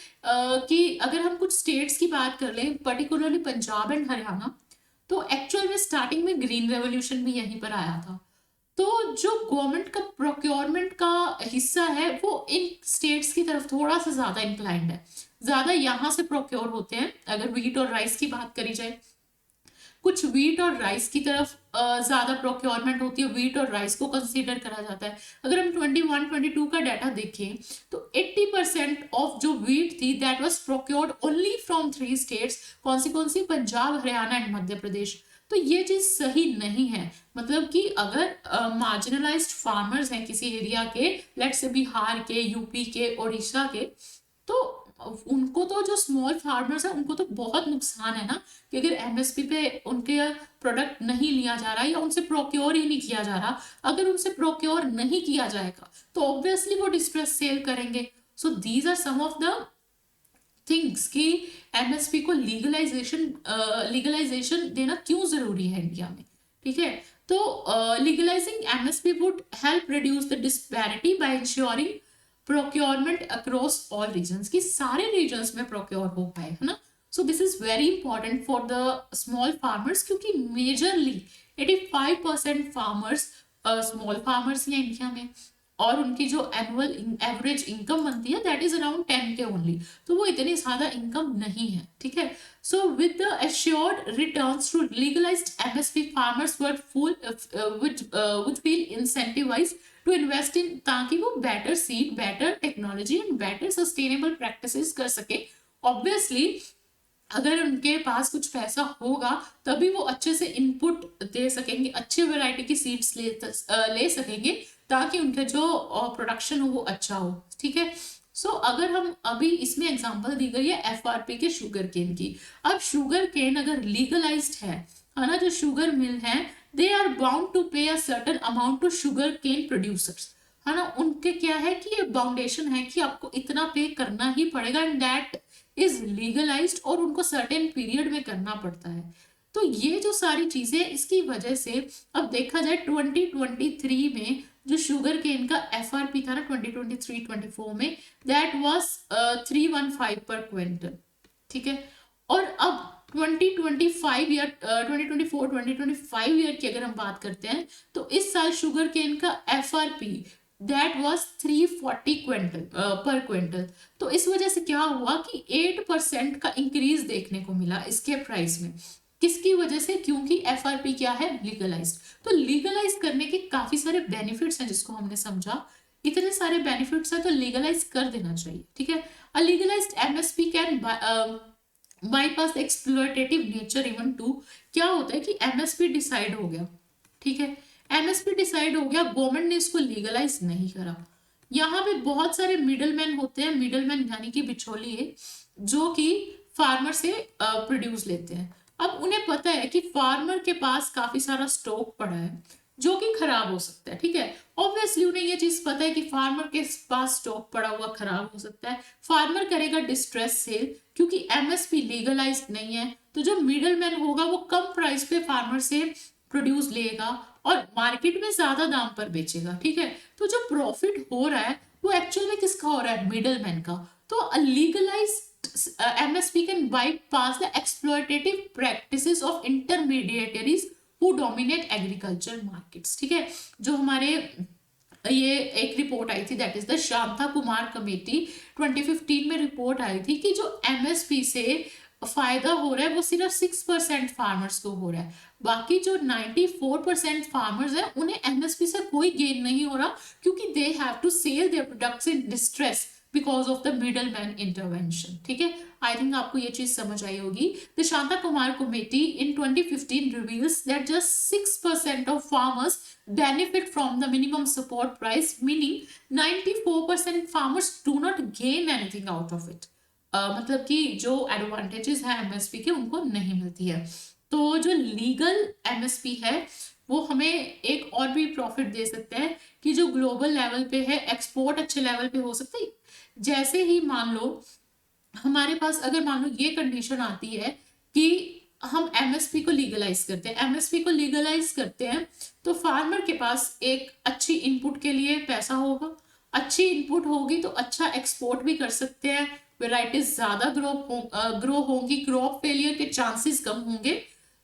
कि अगर हम कुछ स्टेट्स की बात कर लें, पर्टिकुलरली पंजाब एंड हरियाणा, तो एक्चुअल में स्टार्टिंग में ग्रीन रेवोल्यूशन भी यहीं पर आया था। तो जो गवर्नमेंट का प्रोक्योरमेंट का हिस्सा है वो इन स्टेट्स की तरफ थोड़ा सा ज्यादा इंक्लाइंड है, ज्यादा यहाँ से प्रोक्योर होते हैं। अगर व्हीट और राइस की बात करी जाए, कुछ व्हीट और राइस की तरफ ज्यादा प्रोक्योरमेंट होती है, व्हीट और राइस को कंसीडर करा जाता है। अगर हम 21-22 का डाटा देखें तो 80% ऑफ जो व्हीट थी that was procured only from 3 states, कौन सी, पंजाब, हरियाणा एंड मध्य प्रदेश। तो ये चीज सही नहीं है, मतलब कि अगर मार्जिनलाइज्ड फार्मर्स हैं किसी एरिया के, लेट्स से बिहार के, यूपी के, उड़ीसा के, तो उनको तो जो स्मॉल फार्मर्स है उनको तो बहुत नुकसान है ना, कि अगर एमएसपी पे उनके प्रोडक्ट नहीं लिया जा रहा या उनसे प्रोक्योर ही नहीं किया जा रहा। अगर उनसे प्रोक्योर नहीं किया जाएगा तो ऑब्वियसली वो डिस्ट्रेस सेल करेंगे। So these are some of the things कि एमएसपी को लीगलाइजेशन देना क्यों जरूरी है इंडिया में, ठीक है। तो legalizing MSP would help reduce the disparity by ensuring procurement across all regions, कि सारे रीजन्स में प्रोक्योर हो पाए, है ना। So this is very important for the small farmers, क्योंकि मेजरली 85% फार्मर्स स्मॉल फार्मर्स हैं इंडिया में, और उनकी जो एनुअल एवरेज इनकम बनती है that is around 10K only, तो वो इतनी ज्यादा इनकम नहीं है, ठीक है। So with the assured returns to legalized MSP, farmers would feel incentivized to invest in, ताकि वो better seed, better technology and better sustainable practices कर सके। ऑब्वियसली अगर उनके पास कुछ पैसा होगा तभी वो अच्छे से इनपुट दे सकेंगे, अच्छे वैरायटी की सीड्स ले सकेंगे, ताकि उनका जो प्रोडक्शन हो वो अच्छा हो, ठीक है। सो अगर हम अभी इसमें एग्जांपल दी गई है एफआरपी के शुगर केन की। अब शुगर केन अगर लीगलाइज्ड है ना, जो शुगर मिल है they are bound to pay a certain amount to sugar cane producers, है ना। उनके क्या है कि ये बाउंडेशन है कि आपको इतना पे करना ही पड़ेगा, एंड दैट इज लीगलाइज्ड, और उनको सर्टेन पीरियड में करना पड़ता है। तो ये जो सारी चीजें, इसकी वजह से अब देखा जाए 2023 में जो शुगर केन का एफआरपी था ना 2023-24 में, दैट वाज 315 पर क्विंटल, ठीक है। और अब 2025 ईयर 2024-2025 ईयर की अगर हम बात करते हैं तो इस साल शुगर केन का एफआरपी दैट वाज 340 क्विंटल पर क्विंटल। तो इस वजह से क्या हुआ कि 8% का इंक्रीज देखने को मिला इसके प्राइस में। किसकी वजह से? क्योंकि एफआरपी क्या है? लीगलाइज्ड। तो लीगलाइज करने के काफी सारे बेनिफिट्स हैं जिसको हमने समझा। इतने सारे बेनिफिट्स है तो लीगलाइज कर देना चाहिए, ठीक है। A legalized MSP can bypass the exploitative nature even too. क्या होता है कि एमएसपी डिसाइड हो गया, ठीक है, एमएसपी डिसाइड हो गया, गवर्नमेंट ने इसको लीगलाइज नहीं करा। यहाँ पे बहुत सारे मिडलमैन होते हैं, मिडलमैन यानी कि बिचौलिए, जो कि फार्मर से प्रोड्यूस लेते हैं। अब उन्हें पता है कि फार्मर के पास काफी सारा स्टॉक पड़ा है जो कि खराब हो सकता है, ठीक है। ऑब्वियसली उन्हें ये चीज पता है कि फार्मर के पास स्टॉक पड़ा हुआ खराब हो सकता है। फार्मर करेगा डिस्ट्रेस सेल, क्योंकि एमएसपी लीगलाइज नहीं है, तो जो मिडलमैन होगा वो कम प्राइस पे फार्मर से प्रोड्यूस लेगा और मार्केट में ज्यादा दाम पर बेचेगा, ठीक है। तो जो प्रॉफिट हो रहा है वो एक्चुअल में किसका हो रहा है? मिडलमैन का। तो legalise MSP can bypass the exploitative practices of intermediaries who dominate agriculture markets, ठीक है। जो हमारे ये एक रिपोर्ट आई थी, that is the Shanta Kumar committee 2015 में रिपोर्ट आई थी कि जो एमएसपी से फायदा हो रहा है वो सिर्फ 6% फार्मर्स को हो रहा है। बाकी जो 94% फार्मर्स है उन्हें एमएसपी से कोई गेन नहीं हो रहा, क्योंकि they have to sell their products in distress because of the middle man intervention, ठीक है। आई थिंक आपको ये चीज समझ आई होगी। The Shanta Kumar committee in 2015 reveals that just 6% of farmers benefit from the minimum support price, meaning 94% farmers do not gain anything out of it. मतलब कि जो एडवांटेजेस है एमएसपी के उनको नहीं मिलती है। तो जो लीगल एमएसपी है वो हमें एक और भी प्रॉफिट दे सकता है कि जो ग्लोबल लेवल पे है, एक्सपोर्ट अच्छे लेवल पे हो सकता है। जैसे ही मान लो हमारे पास, अगर मान लो ये कंडीशन आती है कि हम एमएसपी को लीगलाइज करते हैं, एमएसपी को लीगलाइज करते हैं तो फार्मर के पास एक अच्छी इनपुट के लिए पैसा होगा, अच्छी इनपुट होगी तो अच्छा एक्सपोर्ट भी कर सकते हैं, वेराइटीज ज्यादा ग्रो होंगी, क्रॉप फेलियर के चांसेस कम होंगे।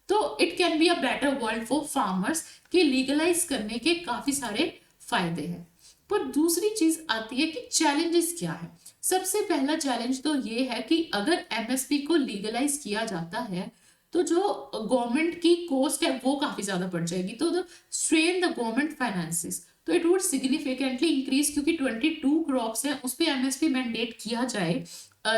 तो it can be a better world for farmers कि लीगलाइज करने के काफी सारे फायदे हैं। पर दूसरी चीज आती है कि चैलेंजेस क्या है। सबसे पहला चैलेंज तो ये है कि अगर एमएसपी को लीगलाइज किया जाता है तो जो गवर्नमेंट की कॉस्ट है वो काफी ज्यादा बढ़ जाएगी, तो स्ट्रेन द गवर्नमेंट फाइनेंसेस, तो इट वुड सिग्निफिकेंटली इंक्रीज, क्योंकि 22 क्रॉप्स हैं उस पर एमएसपी मैंडेट किया जाए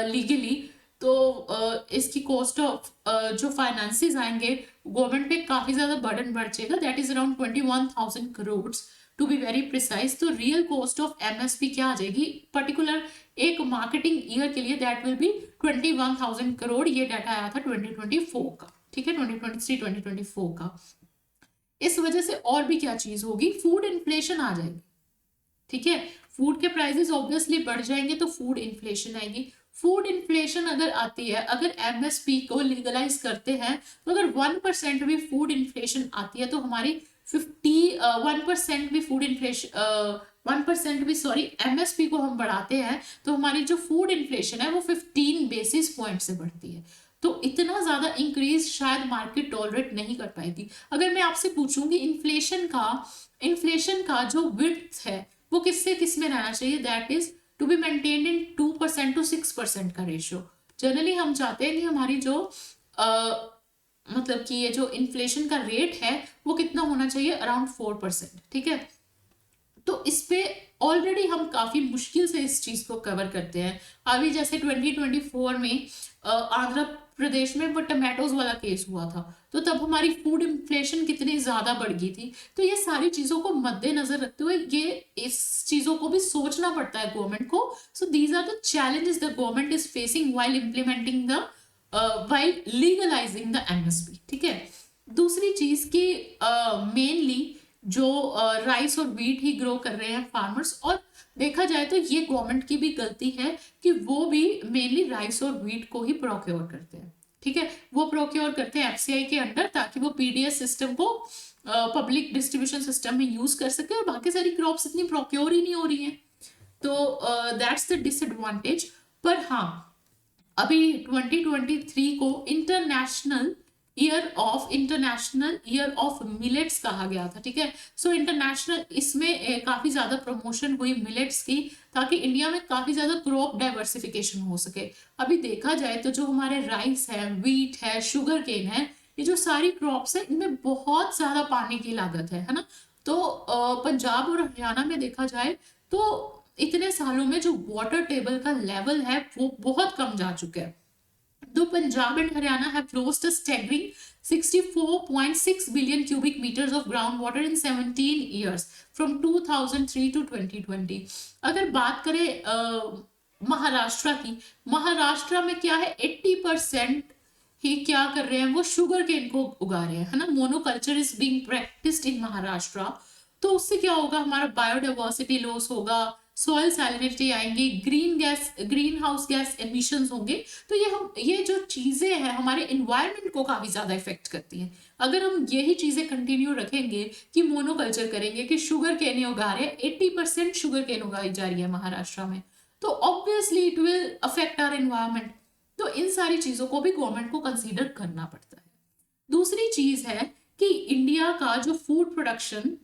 लीगली, तो इसकी कॉस्ट ऑफ जो फाइनेंसेस आएंगे गवर्नमेंट पे काफी ज्यादा बर्डन बढ़ जाएगा, that is around 21,000 crore to be very precise. तो रियल कॉस्ट ऑफ एमएसपी क्या आ जाएगी पर्टिकुलर एक मार्केटिंग ईयर के लिए? That will be 21,000 crore. ये डाटा आया था 2024 का, ठीक है, 2023-2024 का। इस वजह से और भी क्या चीज होगी, फूड इन्फ्लेशन आ जाएगी, ठीक है। फूड के प्राइसेस ऑब्वियसली बढ़ जाएंगे तो फूड इन्फ्लेशन आएगी। फूड इन्फ्लेशन अगर आती है, अगर एमएसपी को लीगलाइज करते हैं तो अगर 1% भी फूड इन्फ्लेशन आती है तो हमारी 1% भी फूड इन्फ्लेशन 1% भी सॉरी एमएसपी को हम बढ़ाते हैं तो हमारी जो फूड इन्फ्लेशन है वो 15 बेसिस पॉइंट से बढ़ती है। तो इतना ज्यादा इंक्रीज शायद मार्केट टॉलरेट नहीं कर पाएगी। अगर मैं आपसे पूछूंगी इन्फ्लेशन का जो विड्थ है वो किससे किस में रहना चाहिए, that is to be maintained in 2% to 6% का रेशियो। जनरली हम चाहते हैं कि हमारी जो मतलब कि ये जो इन्फ्लेशन का रेट है वो कितना होना चाहिए, अराउंड 4%, ठीक है। तो इस पे ऑलरेडी हम काफी मुश्किल से इस चीज को कवर करते हैं। अभी जैसे 2024 में आंध्र प्रदेश में वो टमाटोज वाला केस हुआ था, तो तब हमारी फूड इन्फ्लेशन कितनी ज्यादा बढ़ गई थी। तो ये सारी चीजों को मद्देनजर रखते हुए ये इस चीजों को भी सोचना पड़ता है गवर्नमेंट को। So these are the challenges the government is facing while implementing the while legalizing the MSP, ठीक है। दूसरी चीज की मेनली जो राइस और व्हीट ही ग्रो कर रहे हैं फार्मर्स, और देखा जाए तो ये गवर्नमेंट की भी गलती है कि वो भी मेनली राइस और व्हीट को ही प्रोक्योर करते हैं, ठीक है। वो प्रोक्योर करते हैं एफसीआई के अंडर ताकि वो पीडीएस सिस्टम को पब्लिक डिस्ट्रीब्यूशन सिस्टम में यूज कर सके, और बाकी सारी क्रॉप्स इतनी प्रोक्योर ही नहीं हो रही हैं, तो दैट्स द डिसएडवांटेज। पर हाँ, अभी 2023 को international international year of millets कहा गया था, ठीक है। सो इंटरनेशनल इसमें काफी ज्यादा प्रमोशन हुई मिलेट्स की, ताकि इंडिया में काफी ज्यादा क्रॉप डाइवर्सिफिकेशन हो सके। अभी देखा जाए तो जो हमारे राइस है, व्हीट है, शुगर केन है, ये जो सारी क्रॉप्स है इनमें बहुत ज्यादा पानी की लागत है ना। तो पंजाब और हरियाणा में देखा जाए तो इतने सालों में जो वाटर टेबल का लेवल है वो बहुत कम जा चुका है। तो Punjab and Haryana have lost a staggering 64.6 billion cubic meters of groundwater in 17 years from 2003 to 2020। अगर बात करें महाराष्ट्र की, महाराष्ट्र में क्या है, 80% ही क्या कर रहे हैं, वो शुगर केन को उगा रहे हैं, है ना। Monoculture is being practised in Maharashtra. तो उससे क्या होगा, हमारा बायोडाइवर्सिटी लॉस होगा, सॉइल सैलिनिटी आएंगी, ग्रीन हाउस गैस एमिशंस होंगे। तो ये जो चीजें हैं हमारे इन्वायरमेंट को काफी ज्यादा इफेक्ट करती हैं। अगर हम यही चीजें कंटिन्यू रखेंगे कि मोनोकल्चर करेंगे, कि शुगर केन उगा रहे हैं, 80% शुगर केन उगाई जा रही है महाराष्ट्र में, तो obviously it will affect our environment. तो इन सारी चीजों को भी गवर्नमेंट को कंसीडर करना पड़ता है। दूसरी चीज है कि इंडिया का जो फूड प्रोडक्शन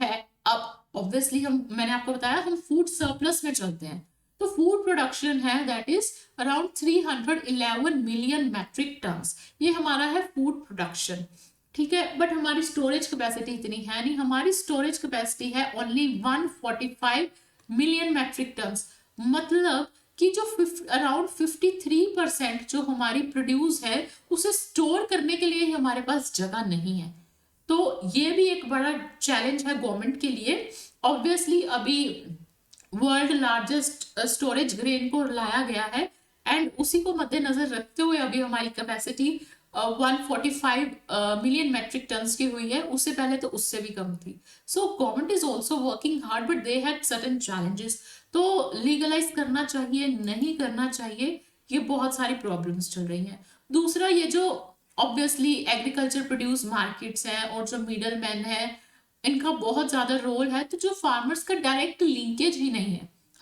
है, अब ऑब्वियसली मैंने आपको बताया हम फूड सरप्लस में चलते हैं। तो फूड प्रोडक्शन है that is around 311 million metric tons, ये हमारा है फूड प्रोडक्शन, ठीक है। बट हमारी स्टोरेज कैपेसिटी इतनी है नहीं, हमारी स्टोरेज कैपेसिटी है ओनली 145 मिलियन मैट्रिक टन्स। मतलब कि जो अराउंड 53% जो हमारी प्रोड्यूस है उसे स्टोर करने के लिए हमारे पास जगह नहीं है। तो ये भी एक बड़ा चैलेंज है गवर्नमेंट के लिए। ऑब्वियसली अभी वर्ल्ड लार्जेस्ट स्टोरेज ग्रेन को लाया गया है एंड उसी को मद्देनजर रखते हुए अभी हमारी कैपेसिटी 145 मिलियन मैट्रिक टन्स की हुई है, उससे पहले तो उससे भी कम थी। So government is also working hard but they had certain challenges. तो लीगलाइज करना चाहिए, नहीं करना चाहिए, ये बहुत सारी प्रॉब्लम्स चल रही हैं। दूसरा, ये जो ऑब्वियसली एग्रीकल्चर प्रोड्यूस मार्केट्स हैं और जो मिडल मैन है इनका बहुत ज्यादा रोल है। तो जो फार्मर्स का डायरेक्ट लिंकेज ही नहीं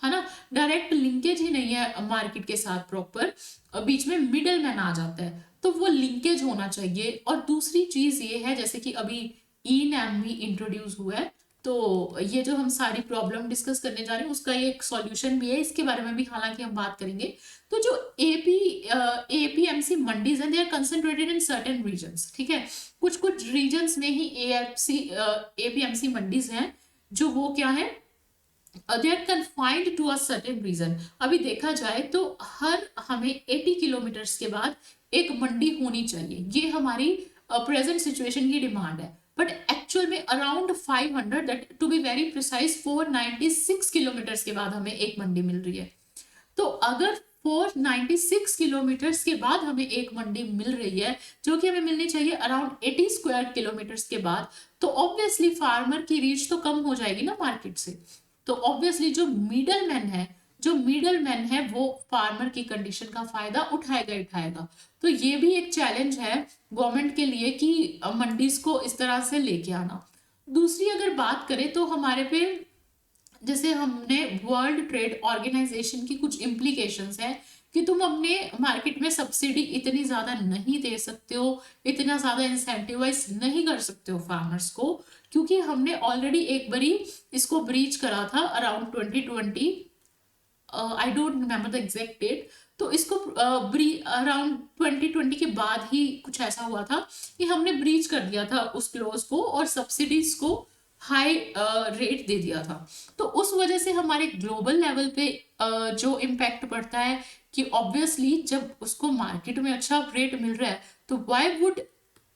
है ना, डायरेक्ट लिंकेज ही नहीं है मार्केट के साथ प्रॉपर, बीच में मिडल मैन आ जाता है, तो वो लिंकेज होना चाहिए। और दूसरी चीज ये है जैसे कि अभी ई नैम भी इंट्रोड्यूस हुआ है, तो ये जो हम सारी प्रॉब्लम डिस्कस करने जा रहे हैं उसका ये एक सॉल्यूशन भी है, इसके बारे में भी हालांकि हम बात करेंगे। तो जो एपीएमसी मंडीज हैं they are concentrated in certain regions, ठीक है। कुछ कुछ रीजन्स में ही एपीएमसी मंडीज हैं जो वो क्या है, they are confined to a certain region. अभी देखा जाए तो हमें 80 किलोमीटर्स के बाद एक मंडी होनी चाहिए, ये हमारी प्रेजेंट सिचुएशन की डिमांड है। बट एक्चुअल में around 500, that to be very precise 496 kilometres के बाद हमें एक मंडी मिल रही है। तो अगर 496 किलोमीटर्स के बाद हमें एक मंडी मिल रही है, जो कि हमें मिलनी चाहिए अराउंड 80 स्क्वायर किलोमीटर्स के बाद, तो ऑब्वियसली फार्मर की रीच तो कम हो जाएगी ना मार्केट से। तो ऑब्वियसली जो मिडल मैन है वो फार्मर की कंडीशन का फायदा उठाएगा। तो ये भी एक चैलेंज है गवर्नमेंट के लिए कि मंडीज को इस तरह से लेके आना। दूसरी अगर बात करें तो हमारे पे जैसे हमने वर्ल्ड ट्रेड ऑर्गेनाइजेशन की कुछ इम्प्लीकेशंस है कि तुम अपने मार्केट में सब्सिडी इतनी ज्यादा नहीं दे सकते हो, इतना ज्यादा इंसेंटिवाइज नहीं कर सकते हो फार्मर्स को, क्योंकि हमने ऑलरेडी एक बारी इसको ब्रीच करा था around 2020, I don't remember the exact date. तो इसको अराउंड 2020 के बाद ही कुछ ऐसा हुआ था कि हमने ब्रीच कर दिया था उस क्लोज को और सब्सिडीज को हाई रेट दे दिया था। तो उस वजह से हमारे ग्लोबल लेवल पे जो इम्पैक्ट पड़ता है कि ऑब्वियसली जब उसको मार्केट में अच्छा रेट मिल रहा है तो why would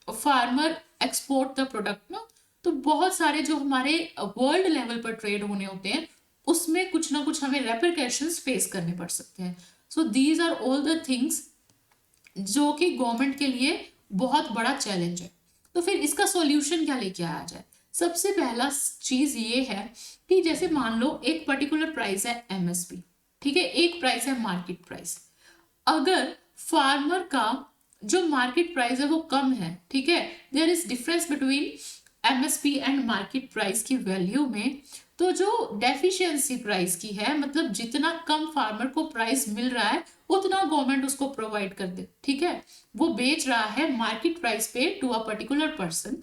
farmer export the product ना। तो बहुत सारे जो हमारे वर्ल्ड लेवल पर ट्रेड होने होते हैं उसमें कुछ ना कुछ हमें रेपरकशंस फेस करने पड़ सकते हैं। So these are all the things जो कि गवर्नमेंट के लिए बहुत बड़ा चैलेंज है। तो फिर इसका सॉल्यूशन क्या लेके आया जाए? सबसे पहला चीज ये है कि जैसे मान लो एक पर्टिकुलर प्राइस है एमएसपी, ठीक है, एक प्राइस है मार्केट प्राइस। अगर फार्मर का जो मार्केट प्राइस है वो कम है, ठीक है, there is difference between MSP and market price की वैल्यू में, तो जो डेफिशिएंसी प्राइस की है, मतलब जितना कम फार्मर को प्राइस मिल रहा है उतना गवर्नमेंट उसको प्रोवाइड कर दे, ठीक है। वो बेच रहा है मार्केट प्राइस पे टू अ पर्टिकुलर पर्सन,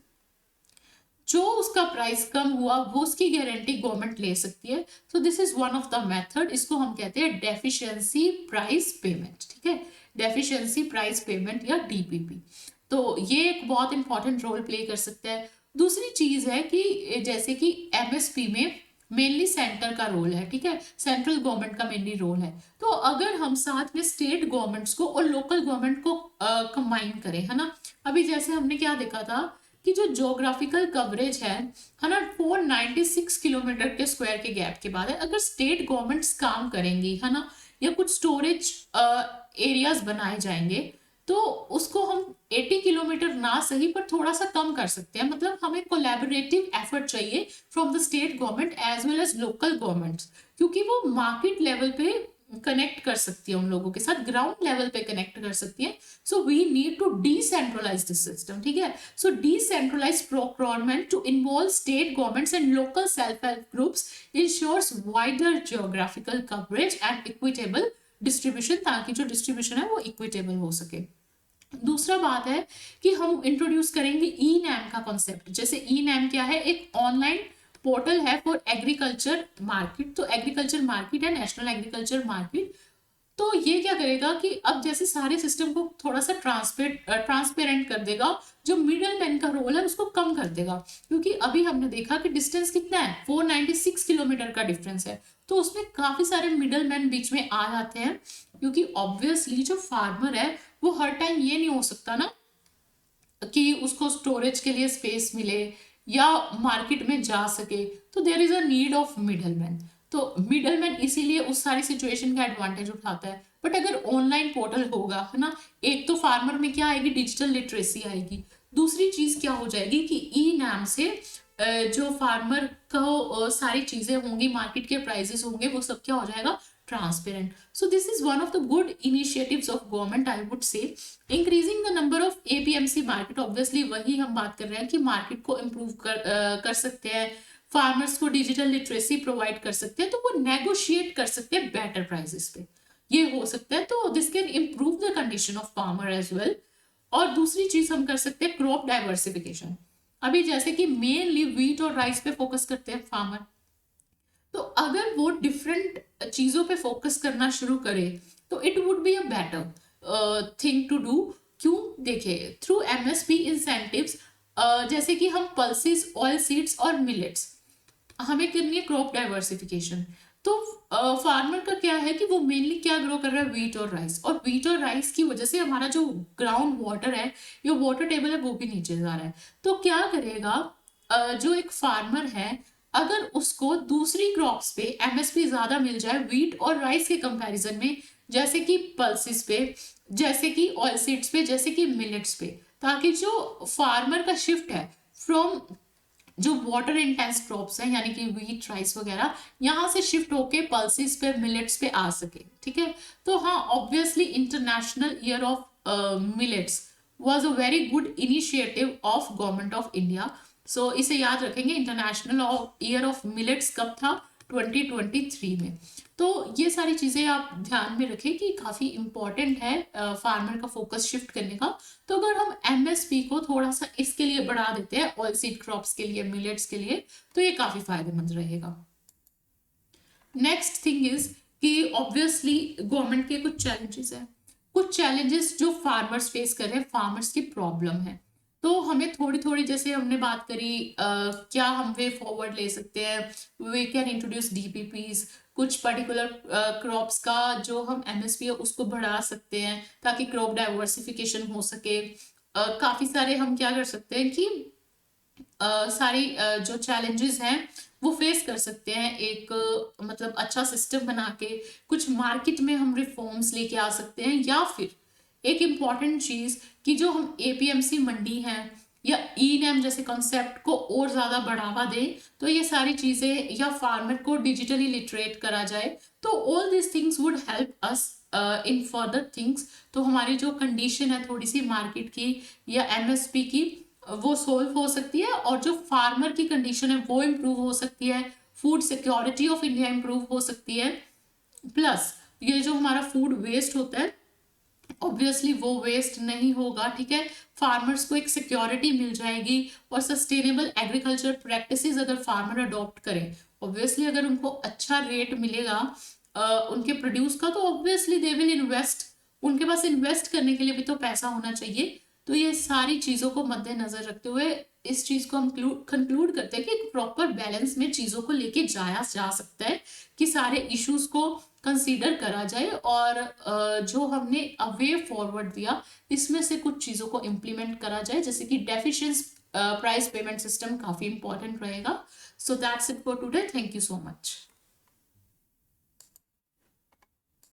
जो उसका प्राइस कम हुआ वो उसकी गारंटी गवर्नमेंट ले सकती है। सो this is one of the method, इसको हम कहते हैं डेफिशिएंसी प्राइस पेमेंट, ठीक है, डेफिशिएंसी प्राइस पेमेंट या डीपीपी। तो ये एक बहुत इंपॉर्टेंट रोल प्ले कर सकता है। दूसरी चीज है कि जैसे कि एमएसपी में मेनली सेंटर का रोल है, ठीक है, सेंट्रल गवर्नमेंट का मेनली रोल है। तो अगर हम साथ में स्टेट गवर्नमेंट्स को और लोकल गवर्नमेंट को कंबाइन करें, है ना, अभी जैसे हमने क्या देखा था कि जो ज्योग्राफिकल कवरेज है ना, 496 किलोमीटर के स्क्वायर के गैप के बाद है। अगर स्टेट गवर्नमेंट्स काम करेंगी, है ना, या कुछ स्टोरेज एरियाज बनाए जाएंगे, तो उसको हम 80 किलोमीटर ना सही पर थोड़ा सा कम कर सकते हैं। मतलब हमें कोलैबोरेटिव एफर्ट चाहिए from the state government as well as local governments, क्योंकि वो मार्केट लेवल पे कनेक्ट कर सकती है उन लोगों के साथ, ग्राउंड लेवल पे कनेक्ट कर सकती है। So we need to decentralize this system, ठीक है। So decentralize procurement to involve state governments and local self help groups ensures wider geographical coverage and equitable distribution, ताकि जो डिस्ट्रीब्यूशन है वो इक्विटेबल हो सके। दूसरा बात है कि हम इंट्रोड्यूस करेंगे ई नैम का कॉन्सेप्ट। जैसे ई नैम क्या है, एक ऑनलाइन पोर्टल है फॉर एग्रीकल्चर मार्केट। तो एग्रीकल्चर मार्केट है नेशनल एग्रीकल्चर मार्केट। तो ये क्या करेगा कि अब जैसे सारे सिस्टम को थोड़ा सा ट्रांसपेरेंट कर देगा, जो मिडल मैन का रोल है उसको कम कर देगा। क्योंकि अभी हमने देखा कि डिस्टेंस कितना है, 496 किलोमीटर का डिफरेंस है, तो उसमें काफी सारे मिडल मैन बीच में आ जाते हैं। क्योंकि ऑब्वियसली जो फार्मर है वो हर टाइम ये नहीं हो सकता ना कि उसको स्टोरेज के लिए स्पेस मिले या मार्केट में जा सके, तो there is a need of middleman. तो मिडलमैन इसीलिए उस सारी सिचुएशन का एडवांटेज उठाता है। बट अगर ऑनलाइन पोर्टल होगा, है ना, एक तो फार्मर में क्या आएगी, डिजिटल लिटरेसी आएगी। दूसरी चीज क्या हो जाएगी कि ई नाम से जो फार्मर को सारी चीजें होंगी, मार्केट के प्राइसेस होंगे, वो सब क्या हो जाएगा, transparent. So this is one of the good initiatives of government, I would say. Increasing the number of APMC market, obviously वही हम बात कर रहे हैं कि मार्केट को इम्प्रूव कर सकते हैं, फार्मर्स को डिजिटल लिटरेसी प्रोवाइड कर सकते हैं, तो वो नेगोशिएट कर सकते हैं बेटर प्राइसेस पे, ये हो सकता है। तो this can improve the condition of farmer as well. और दूसरी चीज हम कर सकते हैं क्रॉप डाइवर्सिफिकेशन। अभी जैसे कि मेनली व्हीट और राइस पे फोकस करते हैं फार्मर, तो अगर वो डिफरेंट चीजों पे फोकस करना शुरू करे तो it would be a better thing to do. क्यों, देखिए, थ्रू एमएसपी इंसेंटिव्स, जैसे कि हम पल्सेस, ऑयल सीड्स और मिलेट्स, हमें करनी है क्रॉप डाइवर्सिफिकेशन। तो फार्मर का क्या है कि वो मेनली क्या ग्रो कर रहा है, व्हीट और राइस। और व्हीट और राइस की वजह से हमारा जो ग्राउंड वाटर है या वाटर टेबल है वो भी नीचे जा रहा है। तो क्या करेगा, जो एक फार्मर है, अगर उसको दूसरी क्रॉप्स पे एमएसपी ज्यादा मिल जाए व्हीट और राइस के कंपैरिजन में, जैसे कि पल्सेस पे, जैसे कि ऑयल सीड्स पे, जैसे कि मिलेट्स पे, ताकि जो फार्मर का शिफ्ट है फ्रॉम जो वाटर इंटेंस क्रॉप्स हैं यानी कि व्हीट राइस वगैरह, यहाँ से शिफ्ट होके पल्सेस पे, मिलेट्स पे आ सके, ठीक है। तो हाँ, obviously international year of millets was a very good initiative of government of India. So इसे याद रखेंगे, इंटरनेशनल ईयर ऑफ मिलेट्स कब था, 2023 में। तो ये सारी चीजें आप ध्यान में रखें कि काफी इंपॉर्टेंट है फार्मर का फोकस शिफ्ट करने का। तो अगर हम एमएसपी को थोड़ा सा इसके लिए बढ़ा देते हैं, ऑयल सीड क्रॉप्स के लिए, मिलेट्स के लिए, तो ये काफी फायदेमंद रहेगा। नेक्स्ट थिंग इज कि ऑब्वियसली गवर्नमेंट के कुछ चैलेंजेस हैं, कुछ चैलेंजेस जो फार्मर्स फेस कर रहे हैं, फार्मर्स की प्रॉब्लम है। तो हमें थोड़ी थोड़ी, जैसे हमने बात करी, क्या हम वे फॉरवर्ड ले सकते हैं, वी कैन इंट्रोड्यूस डीपीपीज, कुछ पर्टिकुलर क्रॉप्स का जो हम एमएसपी है उसको बढ़ा सकते हैं ताकि क्रॉप डाइवर्सिफिकेशन हो सके। काफी सारे हम क्या कर सकते हैं कि सारी जो चैलेंजेस हैं वो फेस कर सकते हैं, एक मतलब अच्छा सिस्टम बना के कुछ मार्केट में हम रिफॉर्म्स लेके आ सकते हैं। या फिर एक इम्पॉर्टेंट चीज कि जो हम एपीएमसी मंडी हैं या ई नैम जैसे कॉन्सेप्ट को और ज्यादा बढ़ावा दें, तो ये सारी चीजें, या फार्मर को डिजिटली लिटरेट करा जाए, तो all this things would help us in further things. तो हमारी जो कंडीशन है थोड़ी सी मार्केट की या एमएसपी की, वो सोल्व हो सकती है, और जो फार्मर की कंडीशन है वो इम्प्रूव हो सकती है। Food security of India improve हो सकती है, प्लस ये जो हमारा फूड वेस्ट होता है ऑब्वियसली वो वेस्ट नहीं होगा, ठीक है। फार्मर्स को एक सिक्योरिटी मिल जाएगी, और सस्टेनेबल एग्रीकल्चर प्रैक्टिसेस अगर फार्मर अडॉप्ट करें, ऑब्वियसली अगर उनको अच्छा रेट मिलेगा उनके प्रोड्यूस का, तो ऑब्वियसली दे विल इन्वेस्ट। उनके पास इन्वेस्ट करने के लिए भी तो पैसा होना चाहिए। तो ये सारी चीज़ों को मद्देनजर रखते हुए इस चीज़ को हम कंक्लूड करते हैं कि एक प्रॉपर बैलेंस में चीज़ों को लेके जाया जा सकता है, कि सारे इश्यूज को कंसीडर करा जाए, और जो हमने अवे फॉरवर्ड दिया इसमें से कुछ चीज़ों को इम्प्लीमेंट करा जाए, जैसे कि डेफिशिएंट प्राइस पेमेंट सिस्टम काफ़ी इंपॉर्टेंट रहेगा। So that's it for today, thank you so much.